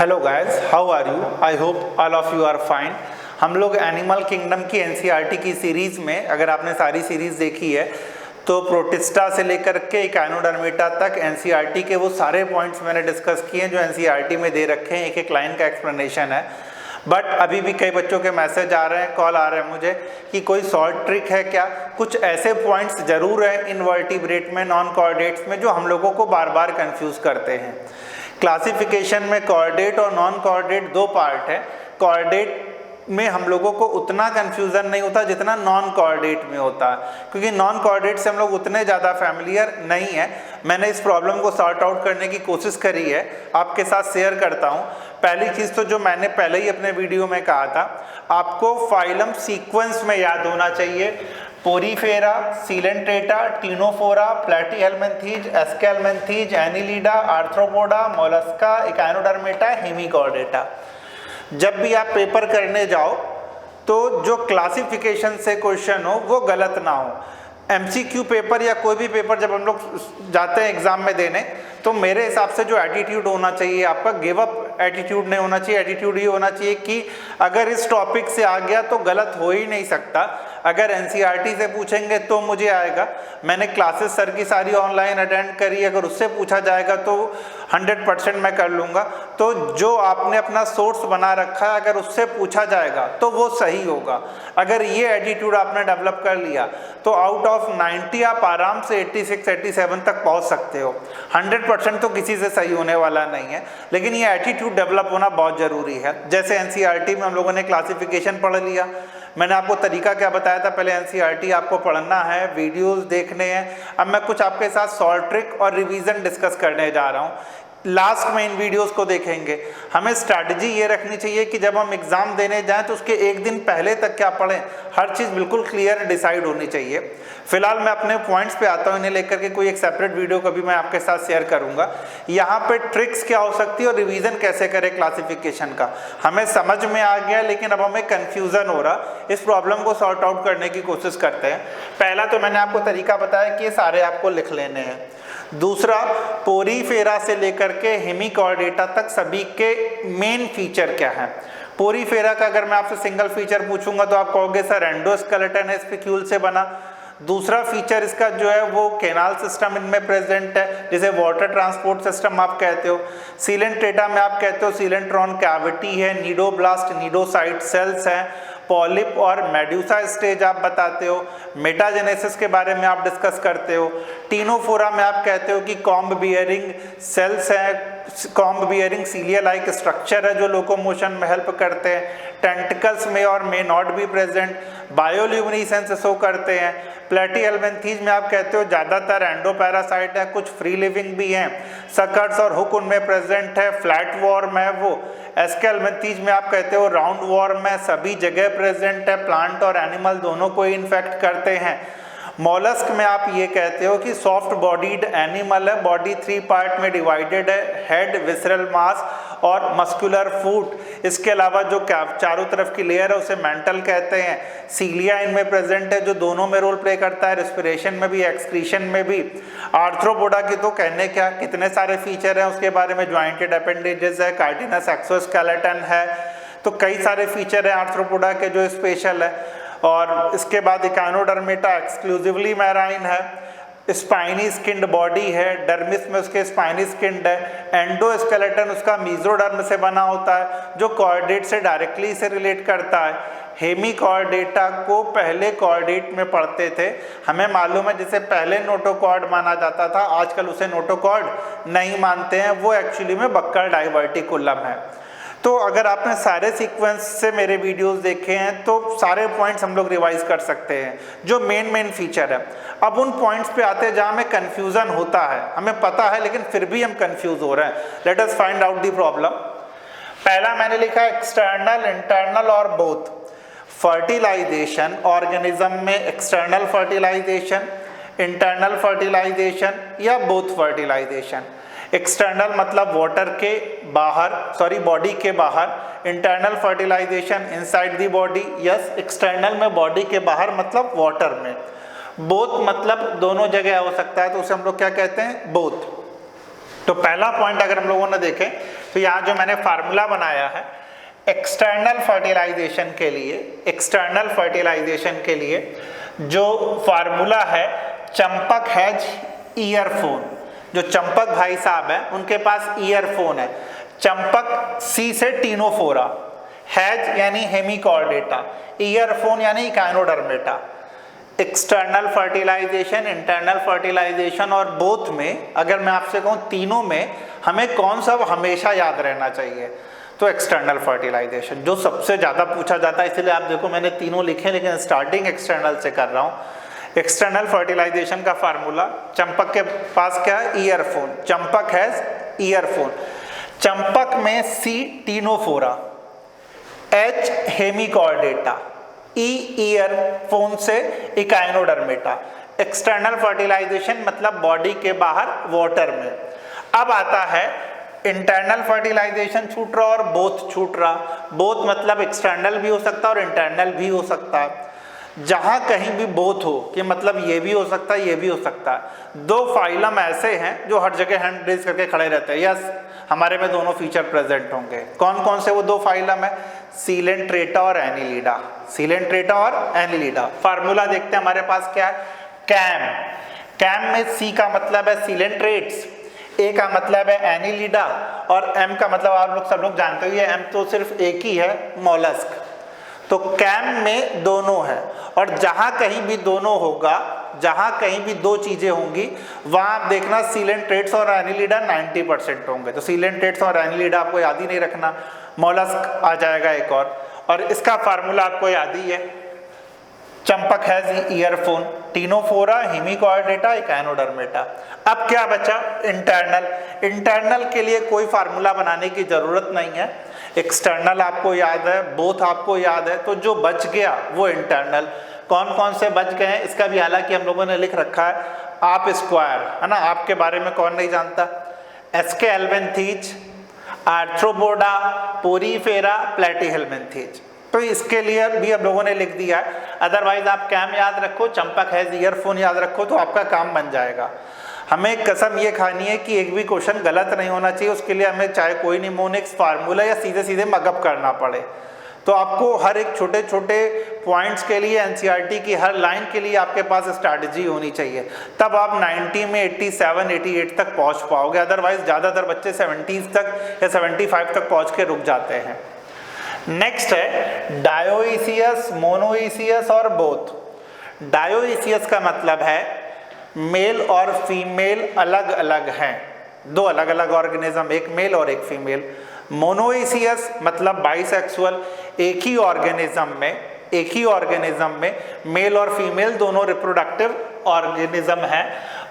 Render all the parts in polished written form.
Hello guys, how are you? I hope all of you are fine. हम लोग animal kingdom की NCERT की series में, अगर आपने सारी सीरीज़ देखी है तो प्रोटिस्टा से लेकर के इकाइनोडर्मेटा तक एनसीईआरटी के वो सारे पॉइंट्स मैंने डिस्कस किए हैं जो एनसीईआरटी में दे रखे हैं। एक एक लाइन का एक्सप्लेनेशन है। बट अभी भी कई बच्चों के मैसेज आ रहे हैं, कॉल आ रहे हैं मुझे कि कोई शॉर्ट ट्रिक है क्या? कुछ ऐसे पॉइंट्स ज़रूर हैं इनवर्टिब्रेट में, नॉन कॉर्डेट्स में, जो हम लोगों को बार बार कंफ्यूज करते हैं। क्लासिफिकेशन में कॉर्डेट और नॉन कॉर्डेट दो पार्ट है। कॉर्डेट में हम लोगों को उतना कंफ्यूजन नहीं होता जितना नॉन कॉर्डेट में होता है, क्योंकि नॉन कॉर्डेट से हम लोग उतने ज़्यादा फैमिलियर नहीं है। मैंने इस प्रॉब्लम को सॉर्ट आउट करने की कोशिश करी है, आपके साथ शेयर करता हूँ। पहली चीज़ तो जो मैंने पहले ही अपने वीडियो में कहा था, आपको फाइलम सीक्वेंस में याद होना चाहिए। Porifera, Coelenterata, Ctenophora, Platyhelminthes, Aschelminthes, Annelida, Arthropoda, Mollusca, Echinodermata, Hemichordata. जब भी आप पेपर करने जाओ तो जो क्लासिफिकेशन से क्वेश्चन हो वो गलत ना हो। एमसीक्यू पेपर या कोई भी पेपर जब हम लोग जाते हैं एग्जाम में देने, तो मेरे हिसाब से जो एटीट्यूड होना चाहिए आपका, गिव अप एटीट्यूड नहीं होना चाहिए। एटीट्यूड ये होना चाहिए कि अगर इस टॉपिक से आ गया तो गलत हो ही नहीं सकता। अगर एनसीईआरटी से पूछेंगे तो मुझे आएगा, मैंने क्लासेस सर की सारी ऑनलाइन अटेंड करी, अगर उससे पूछा जाएगा तो 100% मैं कर लूँगा। तो जो आपने अपना सोर्स बना रखा है, अगर उससे पूछा जाएगा तो वो सही होगा। अगर ये एटीट्यूड आपने डेवलप कर लिया तो आउट ऑफ 90 आप आराम से 86-87 तक पहुँच सकते हो। 100% तो किसी से सही होने वाला नहीं है, लेकिन ये एटीट्यूड डेवलप होना बहुत ज़रूरी है। जैसे एनसीईआरटी में हम लोगों ने क्लासिफिकेशन पढ़ लिया, मैंने आपको तरीका क्या बताया था, पहले एनसीईआरटी आपको पढ़ना है, वीडियोस देखने हैं। अब मैं कुछ आपके साथ शॉर्ट ट्रिक और रिवीजन डिस्कस करने जा रहा हूँ। लास्ट में इन वीडियोस को देखेंगे। हमें स्ट्रैटेजी ये रखनी चाहिए कि जब हम एग्ज़ाम देने जाएं तो उसके एक दिन पहले तक क्या पढ़ें, हर चीज़ बिल्कुल क्लियर डिसाइड होनी चाहिए। फिलहाल मैं अपने पॉइंट्स पे आता हूँ, इन्हें लेकर के कोई एक सेपरेट वीडियो कभी मैं आपके साथ शेयर करूँगा। यहाँ पे ट्रिक्स क्या हो सकती है और रिवीजन कैसे करें क्लासिफिकेशन का, हमें समझ में आ गया, लेकिन अब हमें कन्फ्यूज़न हो रहा। इस प्रॉब्लम को सॉर्ट आउट करने की कोशिश करते हैं। पहला तो मैंने आपको तरीका बताया कि ये सारे आपको लिख लेने हैं। दूसरा, पोरीफेरा से लेकर के हेमिकॉर्डेटा तक सभी के मेन फीचर क्या है। पोरीफेरा का अगर मैं आपसे सिंगल फीचर पूछूंगा तो आप कहोगे सर एंडोस्केलेटन है, स्पिक्यूल से बना। दूसरा फीचर इसका जो है वो केनाल सिस्टम इनमें प्रेजेंट है, जिसे वाटर ट्रांसपोर्ट सिस्टम आप कहते हो। सीलेंट्रेटा में आप कहते हो सीलेंट्रॉन कैविटी है, नीडोब्लास्ट, नीडोसाइट सेल्स हैं। पॉलिप और मेड्यूसा स्टेज आप बताते हो। मेटाजेनेसिस के बारे में आप डिस्कस करते हो। टीनोफोरा में आप कहते हो कि कॉम्ब बियरिंग सेल्स हैं, कॉम्ब बियरिंग सीलिया लाइक स्ट्रक्चर है जो लोकोमोशन में हेल्प करते हैं। टेंटिकल्स में और may not be present, bioluminescence show करते हैं। प्लैटीहेल्मिन्थीज में आप कहते हो ज़्यादातर एंडोपैरासाइट है, कुछ फ्री लिविंग भी हैं। सकर्स और हुक उनमें प्रेजेंट है, फ्लैट वॉर्म है वो। एस्केल्मिन्थीज में आप कहते हो राउंड वॉर्म है, सभी जगह प्रेजेंट है, प्लांट और एनिमल दोनों को इन्फेक्ट करते हैं। मॉलस्क में आप ये कहते हो कि सॉफ्ट बॉडीड एनिमल है, बॉडी 3 पार्ट में डिवाइडेड है, हेड, विसरल मास और मस्कुलर फूट। इसके अलावा जो चारों तरफ की लेयर है उसे मेंटल कहते हैं। सीलिया इनमें प्रेजेंट है जो दोनों में रोल प्ले करता है, रेस्पिरेशन में भी, एक्सक्रीशन में भी। आर्थ्रोपोडा की तो कहने क्या, कितने सारे फीचर हैं उसके बारे में। ज्वाइंटेड अपेंडेजेस है, कार्टिनस एक्सोस्केलेटन है, तो कई सारे फीचर हैं आर्थ्रोपोडा के जो स्पेशल है। और इसके बाद इकाइनोडर्मेटा एक्सक्लूसिवली मैराइन है, स्पाइनी स्किन्ड बॉडी है, डर्मिस में उसके स्पाइनी स्किन्ड है। एंडोस्केलेटन उसका मीजोडर्म से बना होता है जो कॉर्डेट से डायरेक्टली से रिलेट करता है। हेमिकॉर्डेटा को पहले कॉर्डेट में पढ़ते थे, हमें मालूम है जिसे पहले नोटोकॉर्ड माना जाता था, आजकल उसे नोटोकॉर्ड नहीं मानते हैं, वो एक्चुअली में बक्कल डाइवर्टिकुलम है। तो अगर आपने सारे सीक्वेंस से मेरे वीडियोस देखे हैं तो सारे पॉइंट्स हम लोग रिवाइज कर सकते हैं जो मेन फीचर है। अब उन पॉइंट्स पे आते हैं जहाँ हमें कन्फ्यूज़न होता है, हमें पता है लेकिन फिर भी हम कन्फ्यूज हो रहे हैं। Let us find out the problem. पहला मैंने लिखा एक्सटर्नल, इंटरनल और बोथ। फर्टिलाइजेशन, ऑर्गेनिज्म में एक्सटर्नल फर्टिलाइजेशन, इंटरनल फर्टिलाइजेशन या बोथ फर्टिलाइजेशन। एक्सटर्नल मतलब वाटर के बाहर, बॉडी के बाहर। Internal fertilisation inside the body. Yes, external में बॉडी के बाहर मतलब वाटर में। बोथ मतलब दोनों जगह हो सकता है, तो उसे हम लोग क्या कहते हैं, बोथ। तो पहला पॉइंट अगर हम लोगों ने देखें तो यहाँ जो मैंने फार्मूला बनाया है एक्सटर्नल फर्टिलाइजेशन के लिए जो फार्मूला है, चंपक हैज ईयरफोन, जो चंपक भाई साहब है उनके पास ईयरफोन है। चंपक सी से टीनोफोरा, हैज यानी हेमिकॉर्डेटा, ईयरफोन यानी echinodermata. External fertilisation, internal fertilization और बोथ में अगर मैं आपसे कहूँ तीनों में हमें कौन सा हमेशा याद रहना चाहिए, तो एक्सटर्नल फर्टिलाइजेशन जो सबसे ज़्यादा पूछा जाता है। इसलिए आप देखो मैंने तीनों लिखे, लेकिन स्टार्टिंग एक्सटर्नल से कर रहा हूँ। एक्सटर्नल फर्टिलाइजेशन का फार्मूला, चंपक के पास क्या है, earphone, Champak has earphone. Champak में सी टीनोफोरा, एच हेमिकॉर्डेटा, ई ईयरफोन से इकाइनोडर्मेटा। एक्सटर्नल फर्टिलाइजेशन मतलब बॉडी के बाहर वाटर में। अब आता है इंटरनल फर्टिलाइजेशन छूट रहा और बोथ छूट रहा। बोथ मतलब एक्सटर्नल भी हो सकता है और इंटरनल भी हो सकता है। जहां कहीं भी बोथ हो कि मतलब ये भी हो सकता है ये भी हो सकता है। दो फाइलम ऐसे हैं जो हर जगह हैंड रेज करके खड़े रहते हैं, यस हमारे में दोनों फीचर प्रेजेंट होंगे। कौन कौन से वो दो फाइलम है, सीलेंट्रेटा और एनिलिडा, सीलेंट्रेटा और एनिलिडा। फार्मूला देखते हैं हमारे पास क्या है, कैम, कैम में सी का मतलब है सीलेंट्रेट्स, ए का मतलब है एनिलिडा और एम का मतलब आप लोग सब लोग जानते हो, ये एम तो सिर्फ एक ही है, मोलस्क। तो कैम में दोनों है और जहां कहीं भी दोनों होगा, जहां कहीं भी दो चीजें होंगी वहां आप देखना सीलेंट्रेट्स और एनिलिडा 90% होंगे। तो सीलेंट्रेट्स और एनिलिडा आपको याद ही नहीं रखना, मोलस्क आ जाएगा एक और इसका फार्मूला आपको याद ही है, Champak has earphone, Ctenophora, Hemichordata, Echinodermata. अब क्या बचा, इंटरनल। इंटरनल के लिए कोई फार्मूला बनाने की जरूरत नहीं है, एक्सटर्नल आपको याद है, बोथ आपको याद है, तो जो बच गया वो इंटरनल। कौन कौन से बच गए हैं इसका भी हालांकि हम लोगों ने लिख रखा है, आप स्क्वायर है ना, आपके बारे में कौन नहीं जानता, एस्के एल्वेंथीज, आर्थ्रोपोडा, पोरीफेरा, प्लेटीहेल्मिन्थीज। तो इसके लिए भी हम लोगों ने लिख दिया है। अदरवाइज आप कैम याद रखो, चंपक हैज ईयरफोन याद रखो तो आपका काम बन जाएगा। हमें कसम ये खानी है कि एक भी क्वेश्चन गलत नहीं होना चाहिए, उसके लिए हमें चाहे कोई निमोनिक्स फार्मूला या सीधे सीधे मगअप करना पड़े। तो आपको हर एक छोटे छोटे पॉइंट्स के लिए एनसीईआरटी की हर लाइन के लिए आपके पास स्ट्रैटेजी होनी चाहिए, तब आप 90 में 87 88 तक पहुंच पाओगे। अदरवाइज ज़्यादातर बच्चे 70s तक या 75 तक पहुंच के रुक जाते हैं। नेक्स्ट है डायोइसियस, मोनोइसियस और बोथ। डायोइसियस का मतलब है मेल और फीमेल अलग अलग हैं, दो अलग अलग ऑर्गेनिज्म, एक मेल और एक फीमेल। मोनोइसियस मतलब बाइसेक्सुअल, एक ही ऑर्गेनिज्म में मेल और फीमेल दोनों रिप्रोडक्टिव ऑर्गेनिज्म हैं।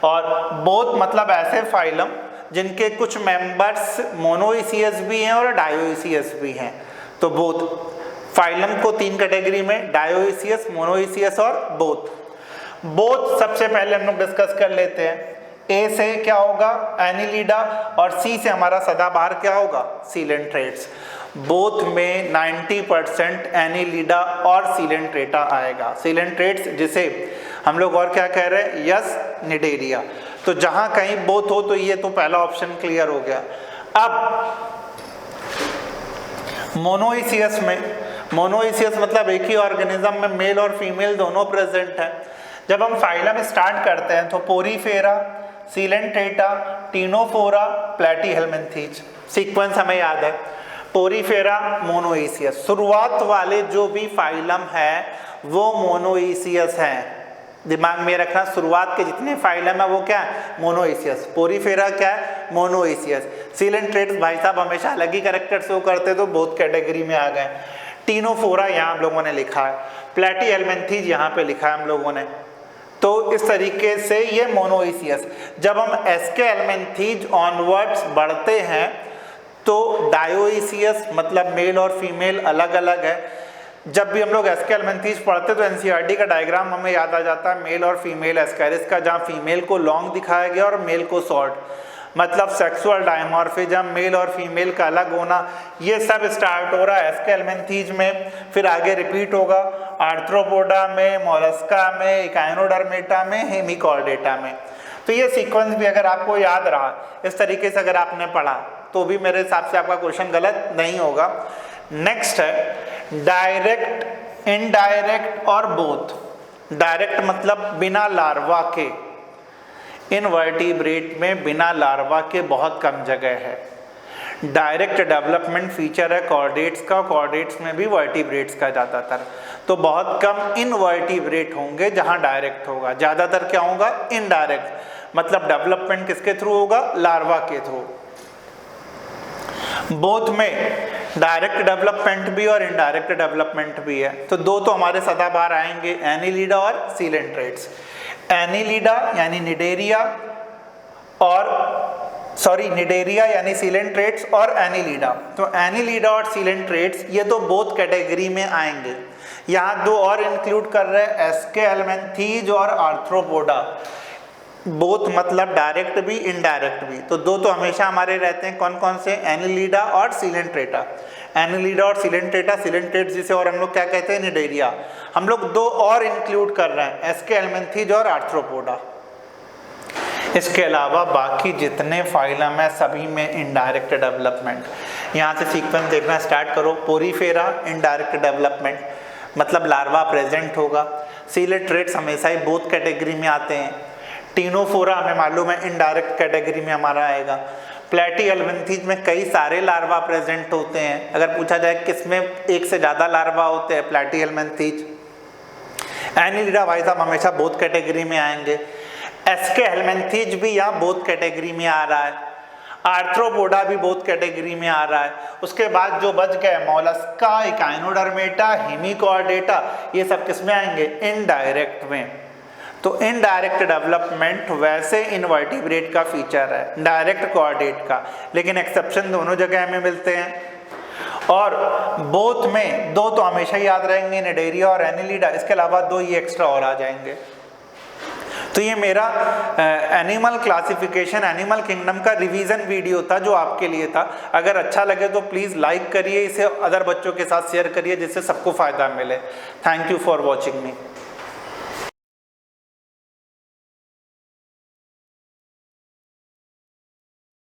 और बोथ मतलब ऐसे फाइलम जिनके कुछ मेंबर्स मोनोइसियस भी हैं और डायोइसियस भी हैं। तो बोथ फाइलम को तीन कैटेगरी में, डायोइसियस, मोनोइसियस और बोथ। बोथ सबसे पहले हम लोग डिस्कस कर लेते हैं। ए से क्या होगा, एनिलिडा, और सी से हमारा सदाबहार क्या होगा, सीलेंट्रेट्स। बोथ में 90% एनिलिडा और सीलेंट्रेटा आएगा। सीलेंट्रेट्स जिसे हम लोग और क्या कह रहे हैं, यस निडेरिया। तो जहां कहीं बोथ हो तो ये तो पहला ऑप्शन क्लियर हो गया। अब मोनोइसियस में, मोनोइसियस मतलब एक ही ऑर्गेनिज्म में मेल और फीमेल दोनों प्रेजेंट है। जब हम फाइलम स्टार्ट करते हैं तो Porifera, Coelenterata, Ctenophora, Platyhelminthes, sequence हमें याद है। पोरीफेरा मोनोइसियस, शुरुआत वाले जो भी फाइलम है वो मोनोइसियस हैं। दिमाग में रखना, शुरुआत के जितने फाइलम है वो क्या है, मोनोइसियस। पोरीफेरा क्या है, मोनोइसियस। सीलेंट्रेट्स भाई साहब हमेशा अलग ही कैरेक्टर शो करते तो बोथ कैटेगरी में आ गए। टीनोफोरा यहाँ हम लोगों ने लिखा है, प्लेटीहेल्मिन्थीज यहाँ पे लिखा है हम लोगों ने। तो इस तरीके से ये मोनोइसियस। जब हम एस्के एल्मेंथीज ऑनवर्ड्स बढ़ते हैं तो डायोइसियस मतलब मेल और फीमेल अलग अलग है। जब भी हम लोग एस्के एल्मेंथीज पढ़ते तो एनसीईआरटी का डायग्राम हमें याद आ जाता है मेल और फीमेल एस्कैरिस का, जहाँ फीमेल को लॉन्ग दिखाया गया और मेल को शॉर्ट, मतलब सेक्सुअल डायमॉर्फिज्म, मेल और फीमेल का अलग होना। ये सब स्टार्ट हो रहा है एस्के एल्मेंथीज में, फिर आगे रिपीट होगा आर्थ्रोपोडा में, मोलस्का में, इकाइनोडर्मेटा में, हेमिकॉर्डेटा में। तो ये सीक्वेंस भी अगर आपको याद रहा, इस तरीके से अगर आपने पढ़ा तो भी मेरे हिसाब से आपका क्वेश्चन गलत नहीं होगा। नेक्स्ट है डायरेक्ट, इनडायरेक्ट और बोथ। डायरेक्ट मतलब बिना लार्वा के, इनवर्टिब्रेट में बिना लार्वा के बहुत कम जगह है। डायरेक्ट डेवलपमेंट फीचर है कॉर्डेट्स का, कॉर्डेट्स में भी वर्टिब्रेट्स का ज़्यादातर, तो बहुत कम इनवर्टिब्रेट होंगे जहां डायरेक्ट होगा, ज़्यादातर क्या होगा इनडायरेक्ट, मतलब डेवलपमेंट किसके थ्रू होगा, लार्वा के थ्रू। बोथ में डायरेक्ट डेवलपमेंट भी और इनडायरेक्ट डेवलपमेंट भी है, तो दो तो हमारे सदाबहार आएंगे, एनीलिडा और सीलेंट्रेट्स। एनीलिडा यानी निडेरिया और निडेरिया यानी सीलेंट्रेट्स और एनीलिडा। तो एनीलिडा और सीलेंट्रेट्स ये तो बोथ कैटेगरी में आएंगे। यहाँ दो और इंक्लूड कर रहे हैं, एस्के हेलमिंथीज और आर्थ्रोपोडा। बोथ मतलब डायरेक्ट भी इनडायरेक्ट भी, तो दो तो हमेशा हमारे रहते हैं, कौन कौन से, एनीलिडा और सीलेंट्रेटा। एनीलिडा और सीलेंट्रेटा, सीलेंट्रेट्स जिसे और हम लोग क्या कहते हैं, निडेरिया। हम लोग दो और इंक्लूड कर रहे हैं, एस्के हेलमिंथीज और आर्थ्रोपोडा। इसके अलावा बाकी जितने फाइलम है सभी में इनडायरेक्ट डेवलपमेंट। यहाँ से सीक्वेंस देखना स्टार्ट करो। पोरीफेरा इनडायरेक्ट डेवलपमेंट, मतलब लार्वा प्रेजेंट होगा। सीलेंट्रेट्स हमेशा ही बोथ कैटेगरी में आते हैं। टीनोफोरा हमें मालूम है इनडायरेक्ट कैटेगरी में हमारा आएगा। प्लेटीहेलमिंथीज में कई सारे लार्वा प्रेजेंट होते हैं। अगर पूछा जाए किसमें एक से ज़्यादा लार्वा होते हैं, प्लेटीहेलमिंथीज। एनीलिडा भाई साहब हमेशा बोथ कैटेगरी में आएंगे। एस्के हेलमिंथीज भी यहाँ बोथ कैटेगरी में आ रहा है। आर्थ्रोपोडा भी बोथ कैटेगरी में आ रहा है। उसके बाद जो बच गए मोलस्का, इकाइनोडर्मेटा, हेमिकॉर्डेटा, ये सब किस में आएंगे, इनडायरेक्ट में। तो इनडायरेक्ट डेवलपमेंट वैसे इनवर्टिब्रेट का फीचर है, डायरेक्ट कॉर्डेट का, लेकिन एक्सेप्शन दोनों जगह में मिलते हैं। और बोथ में दो तो हमेशा ही याद रहेंगे, निडेरिया और एनीलिडा। इसके अलावा दो ये एक्स्ट्रा और आ जाएंगे। तो ये मेरा एनिमल क्लासिफिकेशन, एनिमल किंगडम का रिवीजन वीडियो था जो आपके लिए था। अगर अच्छा लगे तो प्लीज़ लाइक करिए, इसे अदर बच्चों के साथ शेयर करिए जिससे सबको फ़ायदा मिले। Thank you for watching me.